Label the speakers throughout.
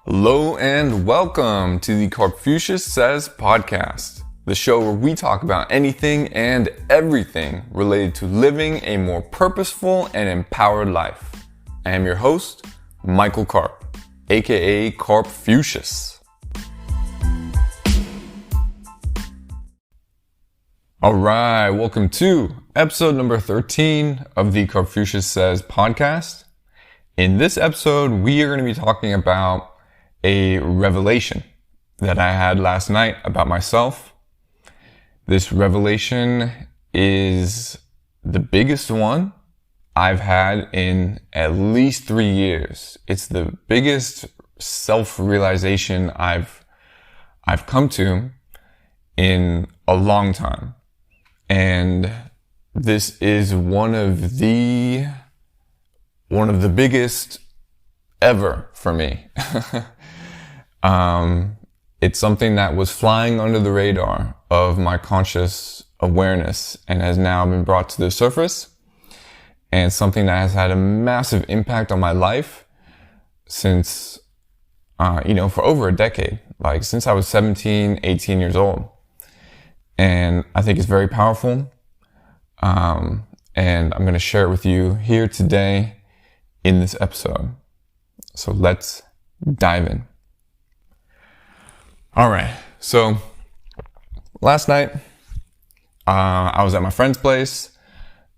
Speaker 1: Hello and welcome to the Karpfucius Says Podcast, the show where we talk about anything and everything related to living a more purposeful and empowered life. I am your host, Michael Karp, aka Karpfucius. Alright, welcome to episode number 13 of the Karpfucius Says Podcast. In this episode, we are going to be talking about a revelation that I had last night about myself. This revelation is the biggest one I've had in at least 3 years. It's the biggest self-realization I've come to in a long time. And this is one of the biggest ever for me. It's something that was flying under the radar of my conscious awareness and has now been brought to the surface, and something that has had a massive impact on my life since, for over a decade, like since I was 17, 18 years old. And I think it's very powerful. And I'm going to share it with you here today in this episode. So let's dive in. All right. So last night, I was at my friend's place.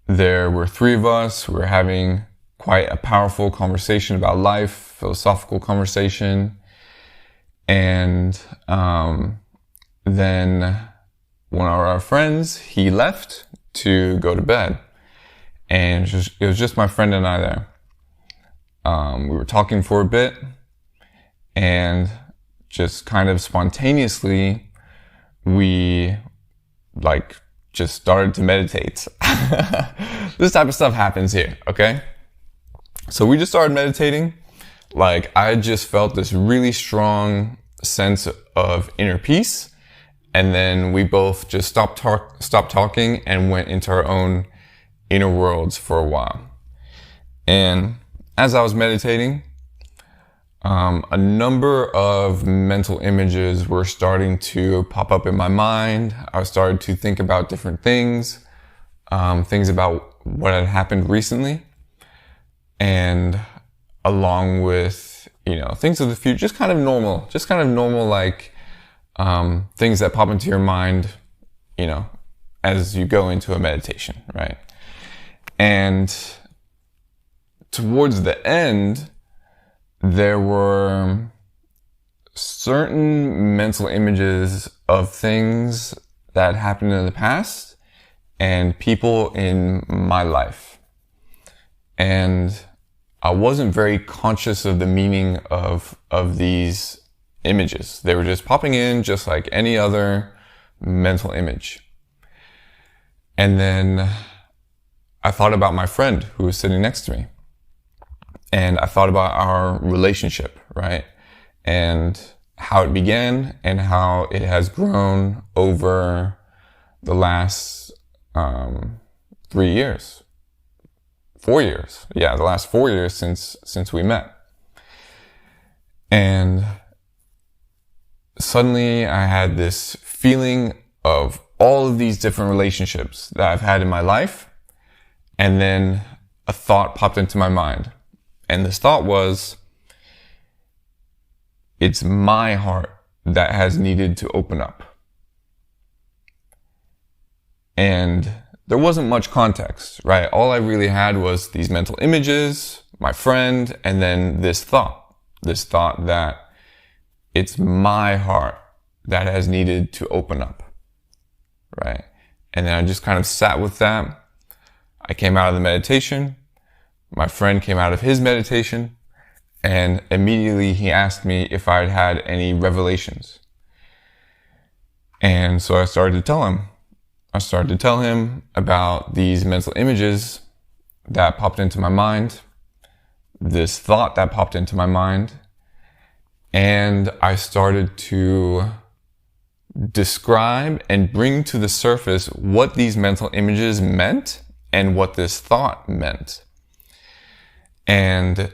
Speaker 1: There were 3 of us. We were having quite a powerful conversation about life, philosophical conversation. And then one of our friends, he left to go to bed. And it was just my friend and I there. We were talking for a bit, and just kind of spontaneously, we just started to meditate. This type of stuff happens here, okay? So we just started meditating. I just felt this really strong sense of inner peace. And then we both just stopped talking and went into our own inner worlds for a while. And as I was meditating, a number of mental images were starting to pop up in my mind. I started to think about different things, things about what had happened recently, and along with, things of the future, just kind of normal, things that pop into your mind, as you go into a meditation, right? And towards the end, there were certain mental images of things that happened in the past and people in my life. And I wasn't very conscious of the meaning of these images. They were just popping in just like any other mental image. And then I thought about my friend who was sitting next to me. And I thought about our relationship, right? And how it began and how it has grown over the last 3 years. 4 years. Yeah, the last 4 years since we met. And suddenly I had this feeling of all of these different relationships that I've had in my life. And then a thought popped into my mind. And this thought was, it's my heart that has needed to open up. And there wasn't much context, right? All I really had was these mental images, my friend, and then this thought that it's my heart that has needed to open up, right? And then I just kind of sat with that. I came out of the meditation. My friend came out of his meditation, and immediately he asked me if I'd had any revelations. And so I started to tell him about these mental images that popped into my mind, this thought that popped into my mind, and I started to describe and bring to the surface what these mental images meant and what this thought meant. And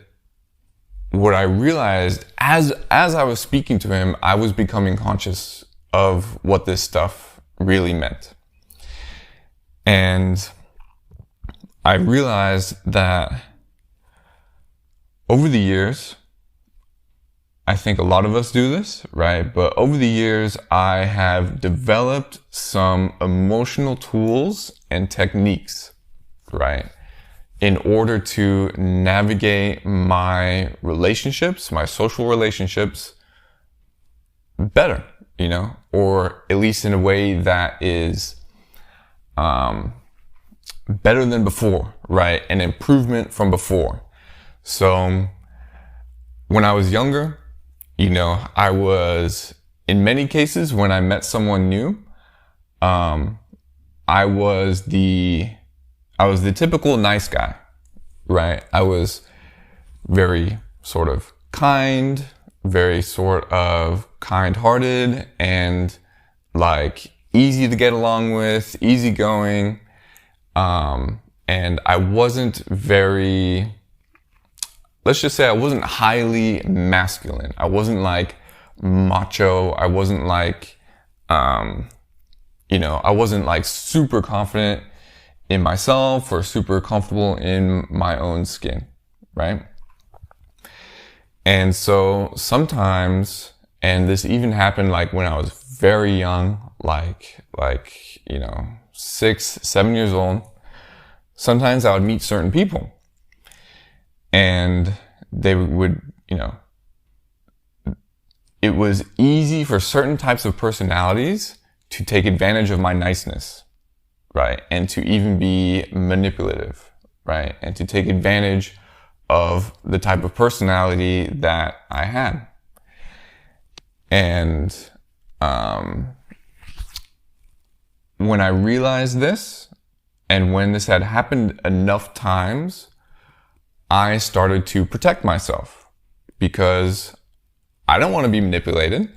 Speaker 1: what I realized as I was speaking to him, I was becoming conscious of what this stuff really meant. And I realized that over the years, I think a lot of us do this, right? But over the years, I have developed some emotional tools and techniques, right? In order to navigate my relationships, my social relationships better, or at least in a way that is better than before, right? An improvement from before. So when I was younger, I was, in many cases, when I met someone new, I was the typical nice guy, right? I was very sort of kind, very sort of kind-hearted, and like easy to get along with, easygoing. And I wasn't very, let's just say I wasn't highly masculine. I wasn't like macho. I wasn't like, I wasn't like super confident in myself or super comfortable in my own skin, right? And so sometimes, and this even happened like when I was very young, like 6, 7 years old, sometimes I would meet certain people and they would, it was easy for certain types of personalities to take advantage of my niceness, right? And to even be manipulative, right? And to take advantage of the type of personality that I had. And when I realized this, and when this had happened enough times, I started to protect myself because I don't want to be manipulated.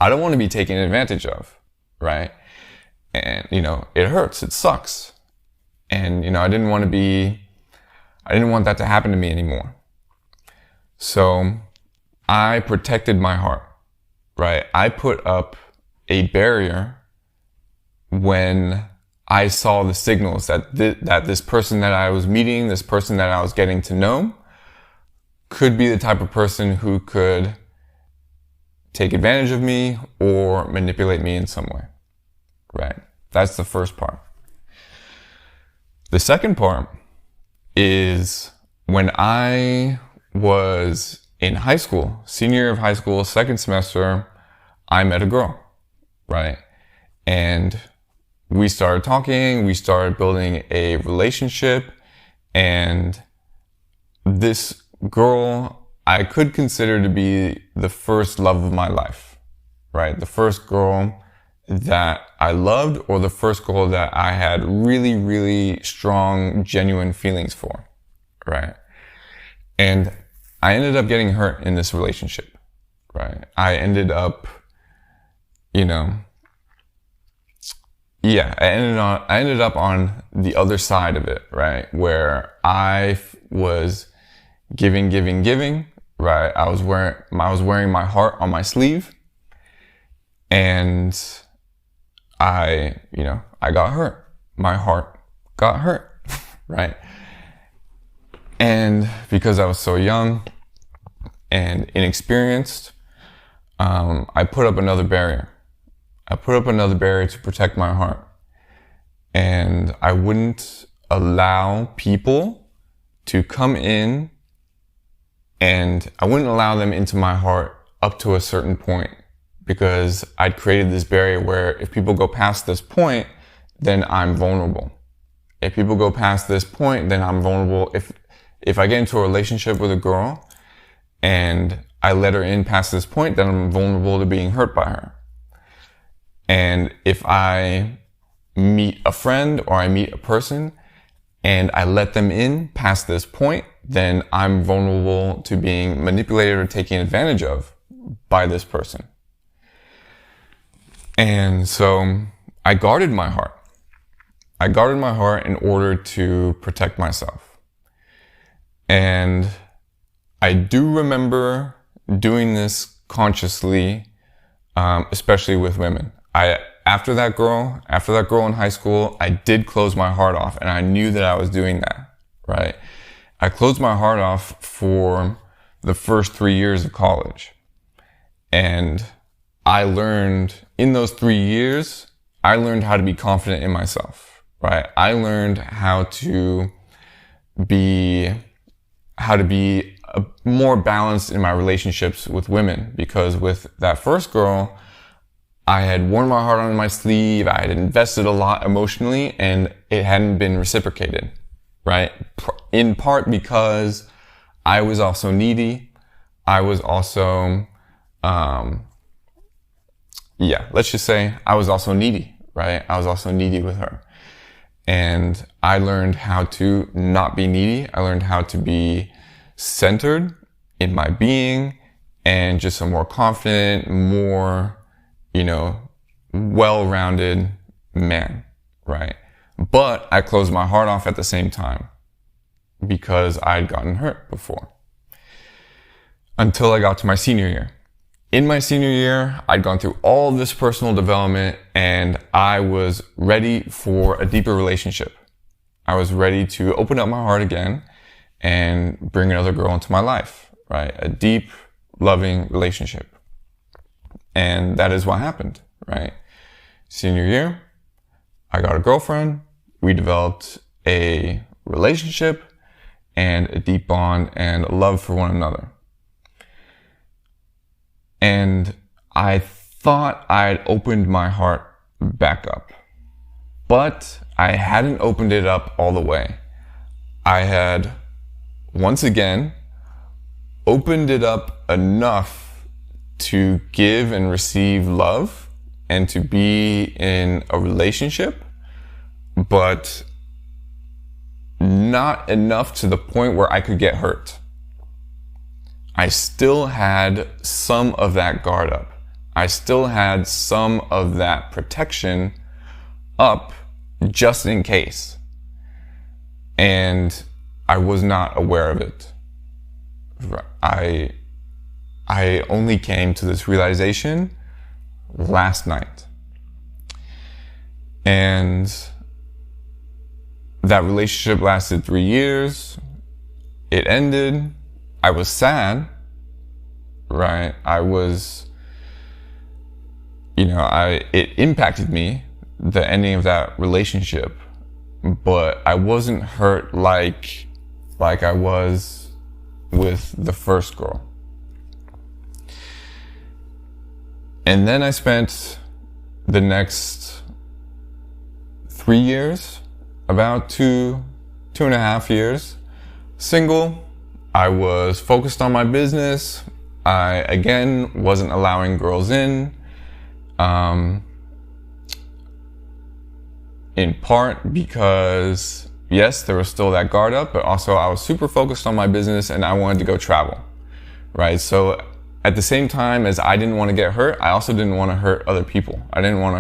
Speaker 1: I don't want to be taken advantage of, right? And, it hurts. It sucks. And, I didn't want that to happen to me anymore. So I protected my heart, right? I put up a barrier when I saw the signals that this person that I was meeting, this person that I was getting to know, could be the type of person who could take advantage of me or manipulate me in some way, right? That's the first part. The second part is when I was in high school, senior year of high school, second semester, I met a girl, right? And we started talking, we started building a relationship, and this girl I could consider to be the first love of my life, right? The first girl that I loved, or the first girl that I had really, really strong, genuine feelings for, right? And I ended up getting hurt in this relationship, right? I ended up, I ended up on the other side of it, right? Where I was giving, right? I was wearing my heart on my sleeve, and I got hurt. My heart got hurt, right? And because I was so young and inexperienced, I put up another barrier. I put up another barrier to protect my heart. And I wouldn't allow people to come in, and I wouldn't allow them into my heart up to a certain point, because I'd created this barrier where if people go past this point, then I'm vulnerable. If people go past this point, then I'm vulnerable. If I get into a relationship with a girl and I let her in past this point, then I'm vulnerable to being hurt by her. And if I meet a friend or I meet a person and I let them in past this point, then I'm vulnerable to being manipulated or taken advantage of by this person. And so I guarded my heart. I guarded my heart in order to protect myself. And I do remember doing this consciously, especially with women. After that girl in high school, I did close my heart off, and I knew that I was doing that, right? I closed my heart off for the first 3 years of college. And I learned in those 3 years, I learned how to be confident in myself, right? I learned how to be more balanced in my relationships with women, because with that first girl, I had worn my heart on my sleeve. I had invested a lot emotionally, and it hadn't been reciprocated, right? In part because I was also needy. I was also, let's just say I was also needy, right? I was also needy with her. And I learned how to not be needy. I learned how to be centered in my being and just a more confident, more, well-rounded man, right? But I closed my heart off at the same time because I'd gotten hurt before. Until I got to my senior year. In my senior year, I'd gone through all this personal development, and I was ready for a deeper relationship. I was ready to open up my heart again and bring another girl into my life, right? A deep, loving relationship. And that is what happened, right? Senior year, I got a girlfriend. We developed a relationship and a deep bond and a love for one another. And I thought I'd opened my heart back up, but I hadn't opened it up all the way. I had, once again, opened it up enough to give and receive love and to be in a relationship, but not enough to the point where I could get hurt. I still had some of that guard up. I still had some of that protection up just in case. And I was not aware of it. I only came to this realization last night. And that relationship lasted 3 years. It ended. I was sad, right? It impacted me, the ending of that relationship, but I wasn't hurt like I was with the first girl. And then I spent the next 3 years, about two and a half years, single. I was focused on my business. I, again, wasn't allowing girls in part because, yes, there was still that guard up, but also I was super focused on my business and I wanted to go travel, right? So at the same time as I didn't want to get hurt, I also didn't want to hurt other people. I didn't want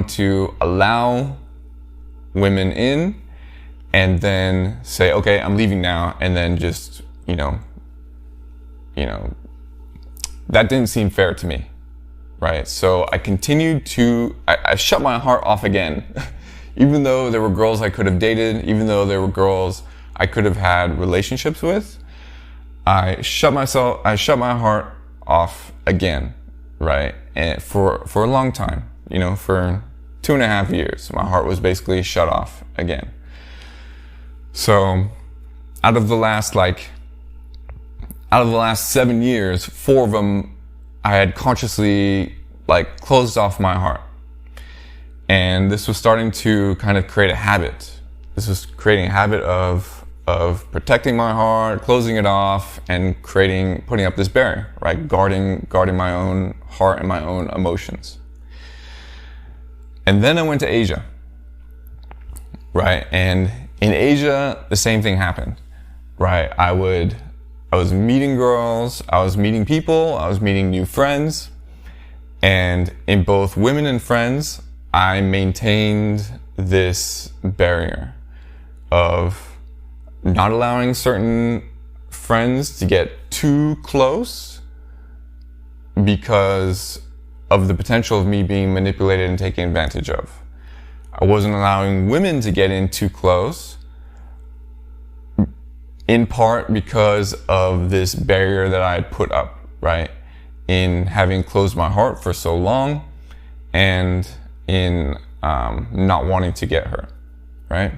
Speaker 1: to allow women in and then say, okay, I'm leaving now, and then just, that didn't seem fair to me, right? So I continued I shut my heart off again, even though there were girls I could have dated, even though there were girls I could have had relationships with, I shut my heart off again, right? And for a long time, for 2.5 years, my heart was basically shut off again. So out of the last 7 years, 4 of them, I had consciously closed off my heart. And this was starting to kind of create a habit. This was creating a habit of protecting my heart, closing it off, and putting up this barrier, right? Guarding my own heart and my own emotions. And then I went to Asia, right? And in Asia, the same thing happened, right? I was meeting girls, I was meeting people, I was meeting new friends. And in both women and friends, I maintained this barrier of not allowing certain friends to get too close because of the potential of me being manipulated and taken advantage of. I wasn't allowing women to get in too close, in part because of this barrier that I had put up, right? In having closed my heart for so long and in not wanting to get hurt, right?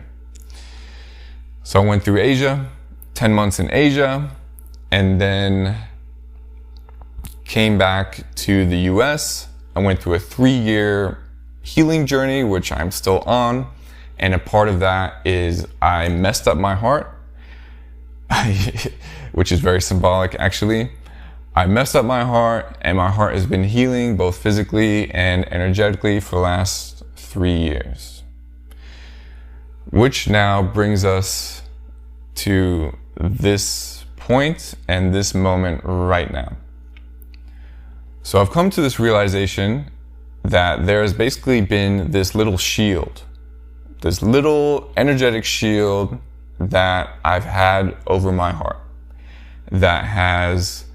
Speaker 1: So I went through Asia, 10 months in Asia, and then came back to the US. I went through a 3-year healing journey, which I'm still on. And a part of that is I messed up my heart, which is very symbolic, actually. I messed up my heart, and my heart has been healing both physically and energetically for the last 3 years. Which now brings us to this point and this moment right now. So I've come to this realization that there has basically been this little shield, this little energetic shield that I've had over my heart that has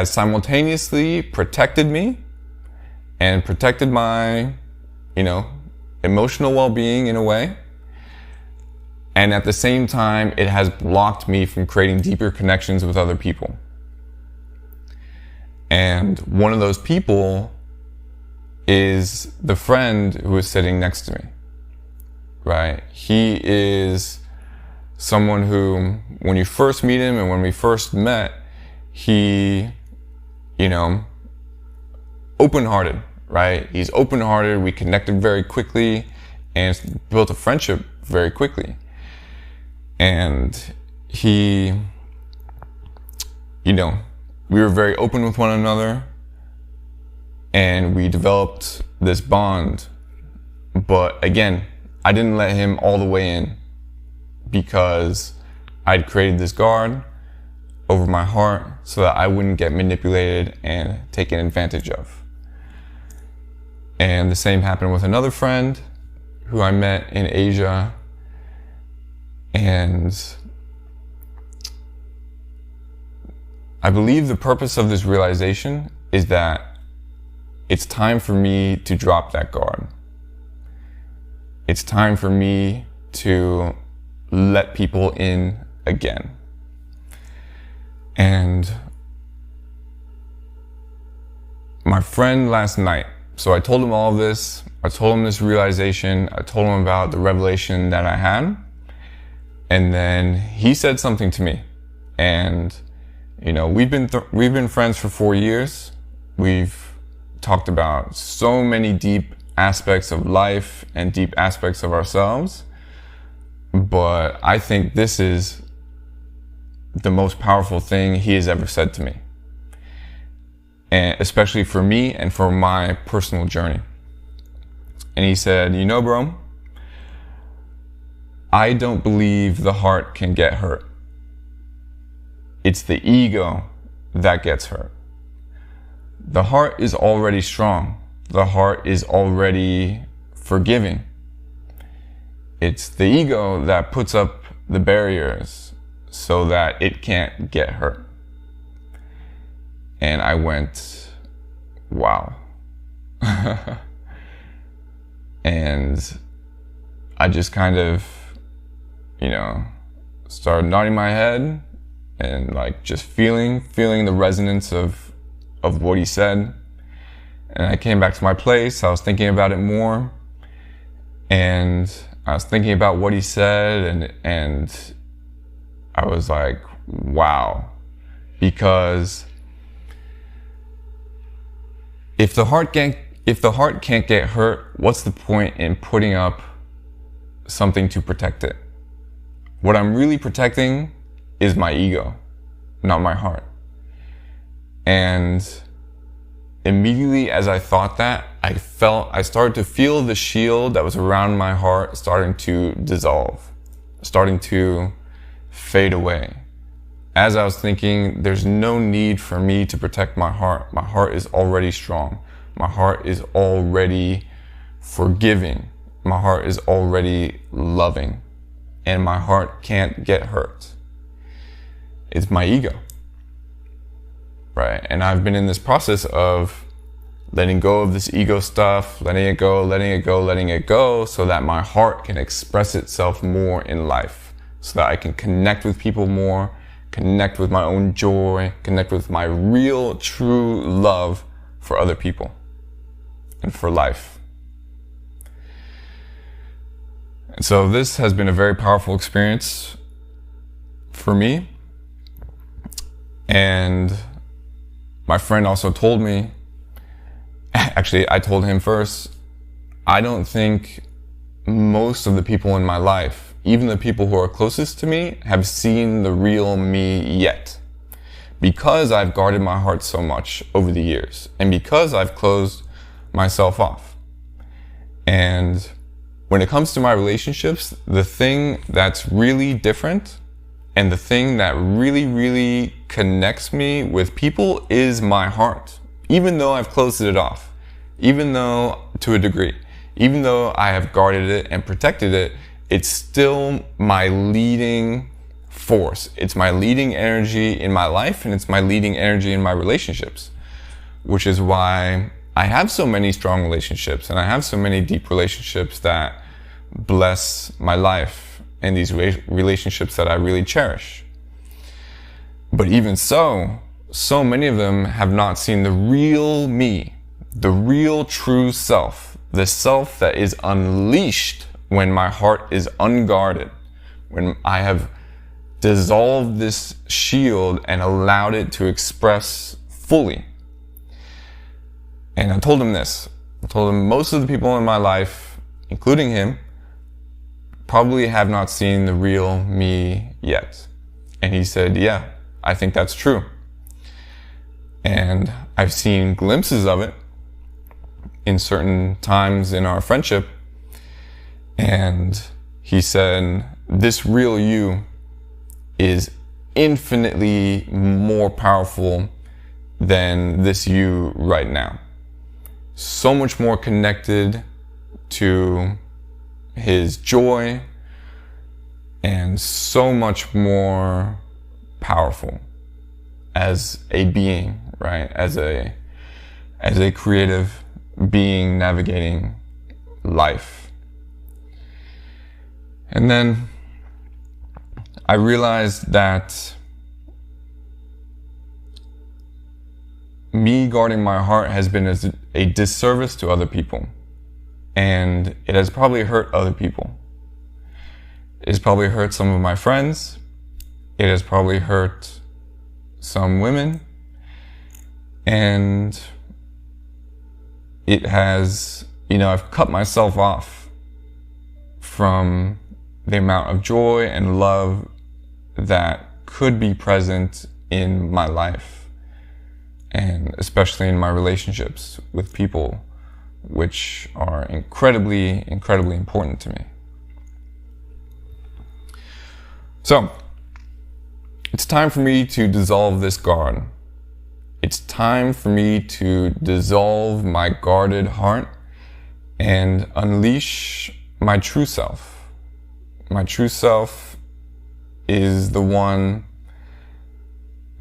Speaker 1: simultaneously protected me and protected my, emotional well-being in a way. And at the same time, it has blocked me from creating deeper connections with other people. And one of those people is the friend who is sitting next to me, right? He is someone who, when you first meet him and when we first met, he, open-hearted, right? He's open-hearted. We connected very quickly and built a friendship very quickly. And he, we were very open with one another and we developed this bond. But again, I didn't let him all the way in because I'd created this guard over my heart so that I wouldn't get manipulated and taken advantage of. And the same happened with another friend who I met in Asia. And I believe the purpose of this realization is that it's time for me to drop that guard. It's time for me to let people in again. And my friend last night, so I told him all of this. I told him this realization. I told him about the revelation that I had. And then he said something to me. And, we've been friends for 4 years. We've talked about so many deep aspects of life and deep aspects of ourselves. But I think this is the most powerful thing he has ever said to me. And especially for me and for my personal journey. And he said, bro, I don't believe the heart can get hurt. It's the ego that gets hurt. The heart is already strong. The heart is already forgiving. It's the ego that puts up the barriers so that it can't get hurt. And I went, wow. And I just kind of, started nodding my head and just feeling the resonance of what he said. And I came back to my place. I was thinking about it more. And I was thinking about what he said and I was like, wow. Because if the heart can't get hurt, what's the point in putting up something to protect it? What I'm really protecting is my ego, not my heart. And immediately as I thought that, I started to feel the shield that was around my heart starting to dissolve, starting to fade away. As I was thinking, there's no need for me to protect my heart. My heart is already strong. My heart is already forgiving. My heart is already loving. and my heart can't get hurt. It's my ego, right? And I've been in this process of letting go of this ego stuff, letting it go, so that my heart can express itself more in life, so that I can connect with people more, connect with my own joy, connect with my real, true love for other people and for life. And so this has been a very powerful experience for me. And my friend also told me, actually, I told him first, I don't think most of the people in my life, even the people who are closest to me, have seen the real me yet. Because I've guarded my heart so much over the years, and because I've closed myself off. And when it comes to my relationships, the thing that's really different and the thing that really, really connects me with people is my heart. Even though I've closed it off, even though to a degree, even though I have guarded it and protected it, it's still my leading force. It's my leading energy in my life, and it's my leading energy in my relationships, which is why I have so many strong relationships and I have so many deep relationships that bless my life, and these relationships that I really cherish. But even so many of them have not seen the real me, the real true self, the self that is unleashed when my heart is unguarded, when I have dissolved this shield and allowed it to express fully. And I told him this. I told him most of the people in my life, including him, probably have not seen the real me yet. And he said, yeah, I think that's true. And I've seen glimpses of it in certain times in our friendship. And he said, this real you is infinitely more powerful than this you right now. So much more connected to his joy, and so much more powerful as a being, right? As a creative being navigating life. And then I realized that me guarding my heart has been a disservice to other people. And it has probably hurt other people. It has probably hurt some of my friends. It has probably hurt some women. And it has, I've cut myself off from the amount of joy and love that could be present in my life, and especially in my relationships with people, which are incredibly, incredibly important to me. So, it's time for me to dissolve this guard. It's time for me to dissolve my guarded heart and unleash my true self. My true self is the one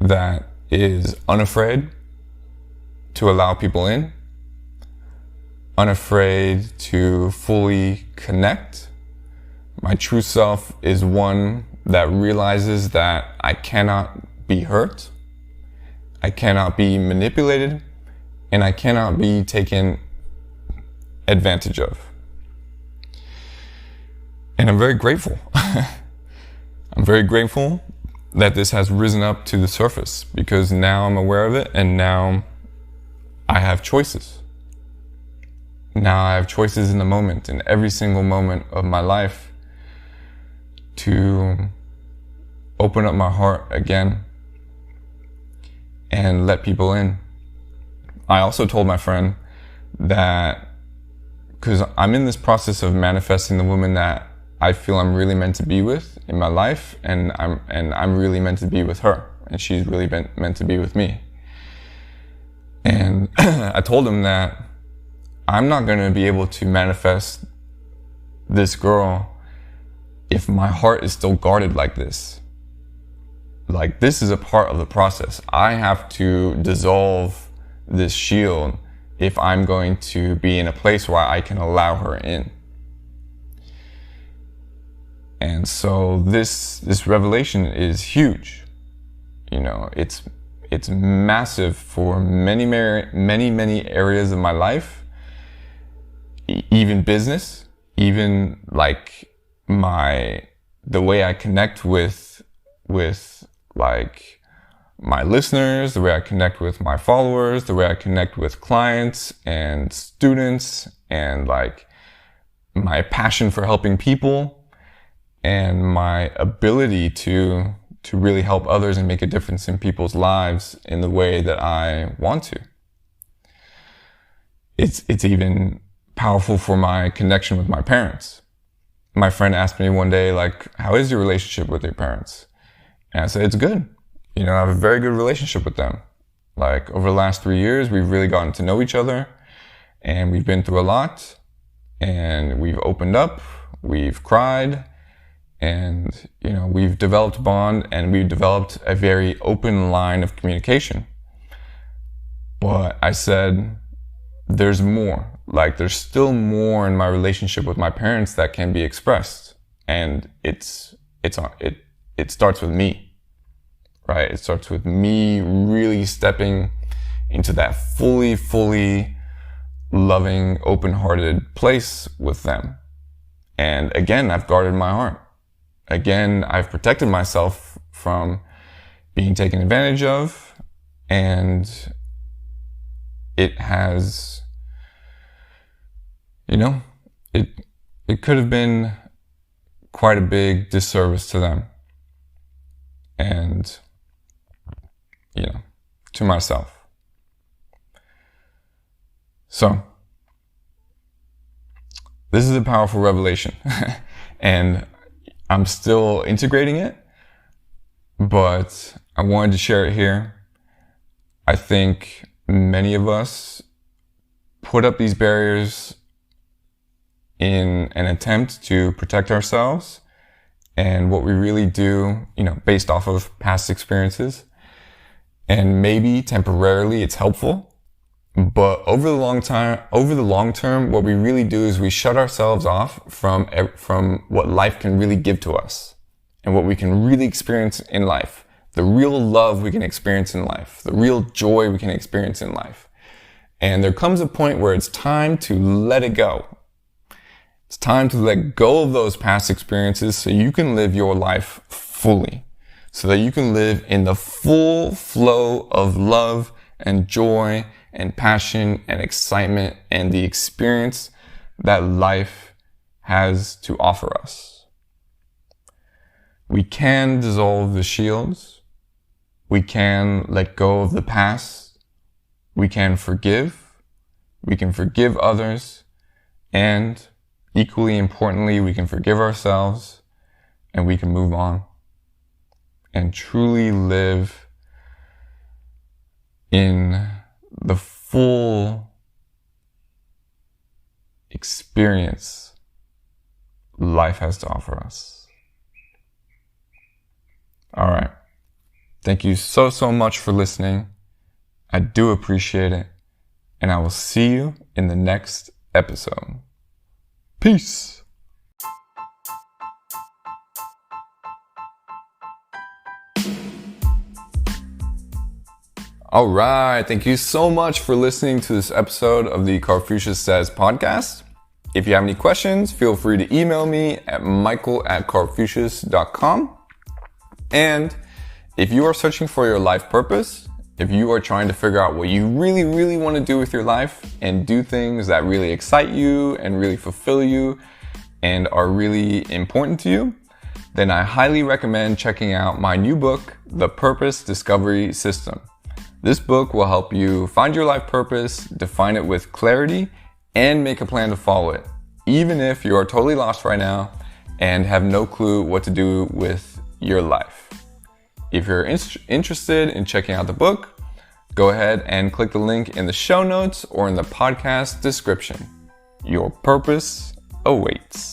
Speaker 1: that is unafraid to allow people in, unafraid to fully connect. My true self is one that realizes that I cannot be hurt, I cannot be manipulated, and I cannot be taken advantage of. And I'm very grateful. I'm very grateful that this has risen up to the surface, because now I'm aware of it, and now I have choices. Now I have choices in the moment, in every single moment of my life, to open up my heart again and let people in. I also told my friend that, because I'm in this process of manifesting the woman that I feel I'm really meant to be with in my life, and I'm really meant to be with her, and she's really meant to be with me. And I told him that I'm not going to be able to manifest this girl if my heart is still guarded like this. Like, this is a part of the process. I have to dissolve this shield if I'm going to be in a place where I can allow her in. And so this revelation is huge. You know, it's massive for many areas of my life, even business, even like the way I connect with like my listeners, the way I connect with my followers, the way I connect with clients and students, and like my passion for helping people, and my ability to really help others and make a difference in people's lives in the way that I want to. It's even powerful for my connection with my parents. My friend asked me one day, like, how is your relationship with your parents? And I said, it's good. You know, I have a very good relationship with them. Like, over the last 3 years, we've really gotten to know each other, and we've been through a lot, and we've opened up, we've cried, and, you know, we've developed a bond, and we've developed a very open line of communication. But I said, there's more. Like, there's still more in my relationship with my parents that can be expressed. And it starts with me, right? It starts with me really stepping into that fully loving, open-hearted place with them. And again, I've guarded my heart. Again, I've protected myself from being taken advantage of, and it has, you know, it could have been quite a big disservice to them and, you know, to myself. So this is a powerful revelation and I'm still integrating it, but I wanted to share it here. I think many of us put up these barriers in an attempt to protect ourselves, and what we really do, you know, based off of past experiences, and maybe temporarily it's helpful, but over the long term, what we really do is we shut ourselves off from what life can really give to us, and what we can really experience in life, the real love we can experience in life, the real joy we can experience in life. And there comes a point where it's time to let it go. It's time to let go of those past experiences so you can live your life fully, so that you can live in the full flow of love and joy and passion and excitement and the experience that life has to offer us. We can dissolve the shields. We can let go of the past. We can forgive. We can forgive others. And equally importantly, we can forgive ourselves, and we can move on and truly live in the full experience life has to offer us. All right. Thank you so much for listening. I do appreciate it. And I will see you in the next episode. Peace. All right. Thank you so much for listening to this episode of the Karpfucius Says Podcast. If you have any questions, feel free to email me at michael@karpfucius.com. And if you are searching for your life purpose, if you are trying to figure out what you really want to do with your life and do things that really excite you and really fulfill you and are really important to you, then I highly recommend checking out my new book, The Purpose Discovery System. This book will help you find your life purpose, define it with clarity, and make a plan to follow it, even if you are totally lost right now and have no clue what to do with your life. If you're interested in checking out the book, go ahead and click the link in the show notes or in the podcast description. Your purpose awaits.